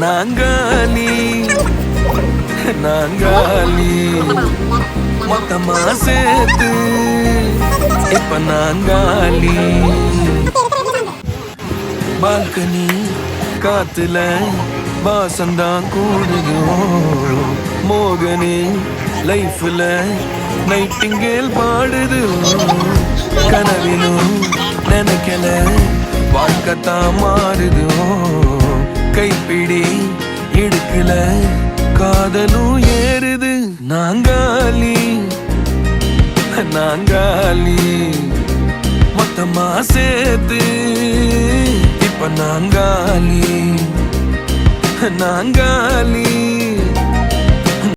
நாங்காலி நாங்காலி மொத்தமா சேர்த்து இப்ப நாங்காலி. பால்கனி காத்துல வாசந்தான் கூடுதோ மோகனி லைஃப்ல நைட்டிங்கேல் பாடுது. கனவிலும் நினைக்கல வாழ்க்கத்தான் மாறுதோ கைப்பிடி இடுக்கல காதலும் ஏறுது. நாங்காலி நாங்காலி மொத்தமா சேர்த்து இப்ப நாங்காலி நாங்காலி.